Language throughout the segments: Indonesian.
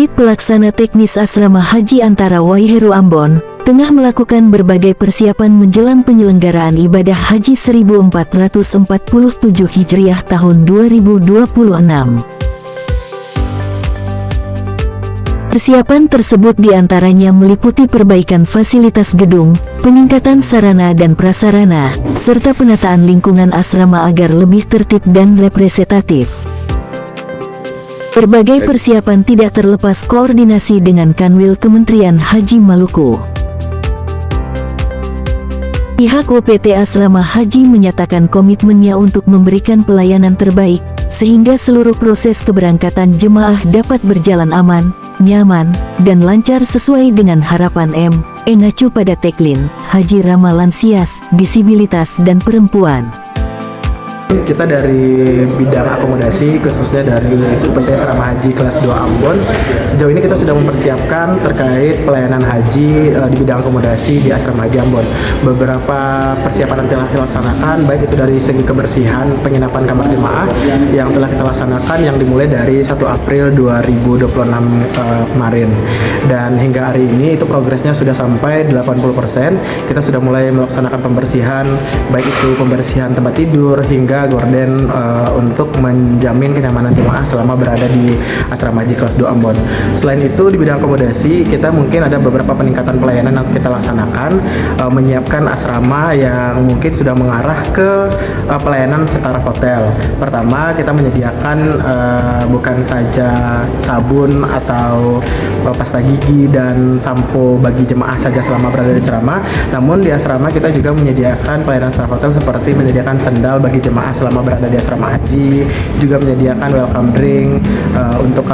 Unit Pelaksana Teknis Asrama Haji Antara Waihero Ambon tengah melakukan berbagai persiapan menjelang penyelenggaraan ibadah Haji 1447 Hijriah tahun 2026. Persiapan tersebut diantaranya meliputi perbaikan fasilitas gedung, peningkatan sarana dan prasarana, serta penataan lingkungan asrama agar lebih tertib dan representatif. Berbagai persiapan tidak terlepas koordinasi dengan Kanwil Kementerian Haji Maluku. Pihak UPT Asrama Haji menyatakan komitmennya untuk memberikan pelayanan terbaik, sehingga seluruh proses keberangkatan jemaah dapat berjalan aman, nyaman, dan lancar sesuai dengan harapan mengacu pada tagline Haji Ramah Lansias, Disabilitas dan Perempuan. Kita dari bidang akomodasi, khususnya dari UPT Asrama Haji kelas 2 Ambon, sejauh ini kita sudah mempersiapkan terkait pelayanan haji di bidang akomodasi di Asrama Haji Ambon. Beberapa persiapan yang telah kita laksanakan, baik itu dari segi kebersihan penginapan kamar jemaah yang telah kita laksanakan, yang dimulai dari 1 April 2026 kemarin, dan hingga hari ini itu progresnya sudah sampai 80%. Kita sudah mulai melaksanakan pembersihan, baik itu pembersihan tempat tidur hingga gorden untuk menjamin kenyamanan jemaah selama berada di Asrama Haji kelas 2 Ambon. Selain itu, di bidang akomodasi kita mungkin ada beberapa peningkatan pelayanan yang kita laksanakan, menyiapkan asrama yang mungkin sudah mengarah ke pelayanan setaraf hotel. Pertama, kita menyediakan bukan saja sabun atau pasta gigi dan sampo bagi jemaah saja selama berada di asrama, namun di asrama kita juga menyediakan pelayanan setaraf hotel seperti menyediakan sendal bagi jemaah selama berada di asrama haji, juga menyediakan welcome drink untuk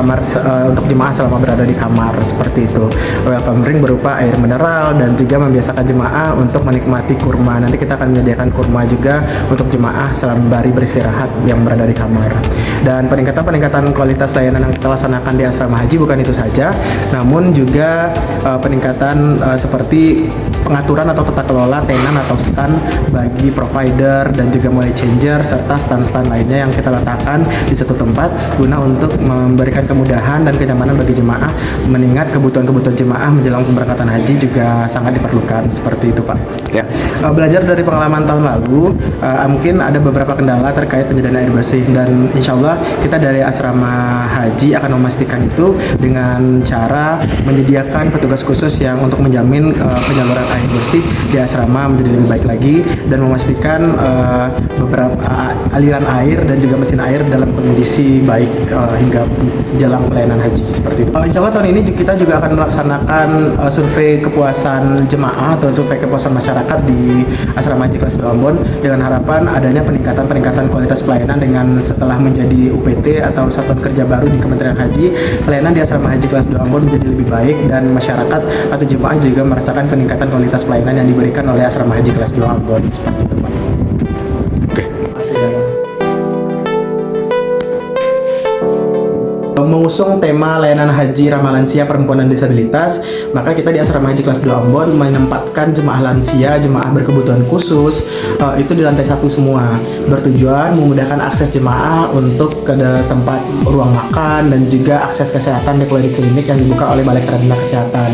jemaah selama berada di kamar, seperti itu. Welcome drink berupa air mineral dan juga membiasakan jemaah untuk menikmati kurma. Nanti kita akan menyediakan kurma juga untuk jemaah selama beristirahat yang berada di kamar. Dan peningkatan kualitas layanan yang kita laksanakan di asrama haji bukan itu saja, namun juga peningkatan seperti pengaturan atau tata kelola tenan atau stand bagi provider dan juga mulai changer, serta stand-stand lainnya yang kita letakkan di satu tempat guna untuk memberikan kemudahan dan kenyamanan bagi jemaah, mengingat kebutuhan jemaah menjelang pemberangkatan haji juga sangat diperlukan, seperti itu Pak. Ya. Belajar dari pengalaman tahun lalu, mungkin ada beberapa kendala terkait penyediaan air bersih, dan insya Allah kita dari asrama haji akan memastikan itu dengan cara menyediakan petugas khusus yang untuk menjamin penyaluran air bersih di asrama menjadi lebih baik lagi, dan memastikan beberapa aliran air dan juga mesin air dalam kondisi baik hingga jelang pelayanan haji, seperti itu. Insya Allah tahun ini kita juga akan melaksanakan survei kepuasan jemaah atau survei kepuasan masyarakat di Asrama Haji kelas 2 Ambon, dengan harapan adanya peningkatan kualitas pelayanan dengan setelah menjadi UPT atau satuan kerja baru di Kementerian Haji, pelayanan di Asrama Haji kelas 2 Ambon menjadi lebih baik dan masyarakat atau jemaah juga merasakan peningkatan kualitas pelayanan yang diberikan oleh Asrama Haji kelas 2 Ambon, seperti itu Pak. Mengusung tema layanan haji ramah lansia, perempuan dan disabilitas, maka kita di Asrama Haji kelas 2 Ambon menempatkan jemaah lansia, jemaah berkebutuhan khusus itu di lantai 1 semua, bertujuan memudahkan akses jemaah untuk ke tempat ruang makan dan juga akses kesehatan di klinik yang dibuka oleh Balai Karantina Kesehatan.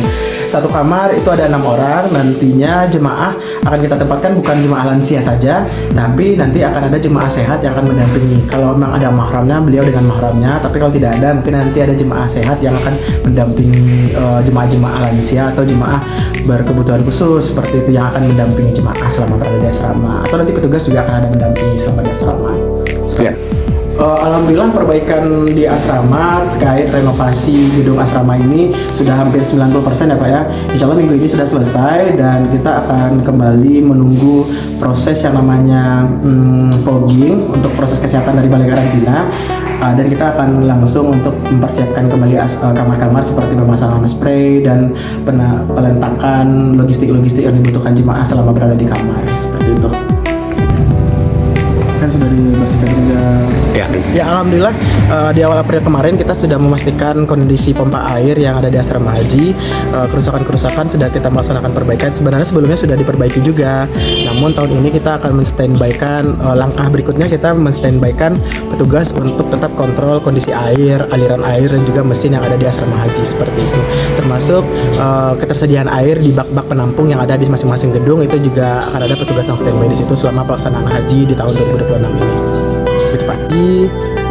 Satu kamar itu ada 6 orang. Nantinya jemaah akan kita tempatkan bukan jemaah lansia saja, tapi nanti akan ada jemaah sehat yang akan mendampingi. Kalau memang ada mahramnya, beliau dengan mahramnya, tapi kalau tidak ada, mungkin nanti ada jemaah sehat yang akan mendampingi jemaah-jemaah lansia atau jemaah berkebutuhan khusus, seperti itu, yang akan mendampingi jemaah selama berada di asrama, atau nanti petugas juga akan ada mendampingi selama di asrama. Alhamdulillah perbaikan di asrama terkait renovasi gedung asrama ini sudah hampir 90% ya Pak ya. Insya Allah minggu ini sudah selesai, dan kita akan kembali menunggu proses yang namanya fogging untuk proses kesehatan dari Balai Karantina. Dan kita akan langsung untuk mempersiapkan kembali kamar-kamar seperti pemasangan spray dan pelentakan logistik-logistik yang dibutuhkan jemaah selama berada di kamar, seperti itu. Kan sudah dibersihkan juga Ya. Ya alhamdulillah di awal April kemarin kita sudah memastikan kondisi pompa air yang ada di asrama haji. Kerusakan-kerusakan sudah kita melaksanakan perbaikan. Sebenarnya sebelumnya sudah diperbaiki juga. Namun tahun ini kita akan men-standby-kan langkah berikutnya, kita men-standby-kan petugas untuk tetap kontrol kondisi air, aliran air dan juga mesin yang ada di asrama haji seperti itu. Termasuk ketersediaan air di bak-bak penampung yang ada di masing-masing gedung, itu juga akan ada petugas yang standby di situ selama pelaksanaan haji di tahun 2026 ini. Gitu Pak.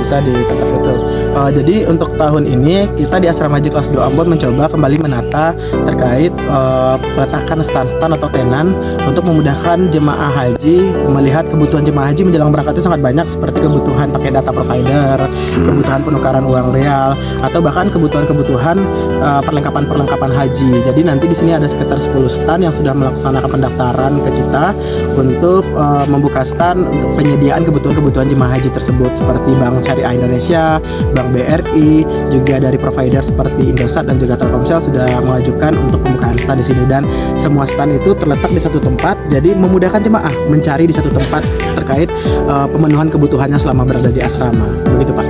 Bisa ditangkap betul. Jadi untuk tahun ini kita di Asrama Haji kelas 2 Ambon mencoba kembali menata terkait peletakan stand-stand atau tenan untuk memudahkan jemaah haji melihat kebutuhan jemaah haji menjelang berangkat itu sangat banyak, seperti kebutuhan pakai data provider, kebutuhan penukaran uang real, atau bahkan kebutuhan-kebutuhan perlengkapan haji. Jadi nanti di sini ada sekitar 10 stand yang sudah melaksanakan pendaftaran ke kita untuk membuka stand untuk penyediaan kebutuhan-kebutuhan jemaah haji tersebut, seperti Bank Syariah Indonesia, Bank BRI, juga dari provider seperti Indosat dan juga Telkomsel sudah mengajukan untuk pembukaan stand di sini, dan semua stand itu terletak di satu tempat, jadi memudahkan jemaah mencari di satu tempat terkait pemenuhan kebutuhannya selama berada di asrama. Begitu Pak.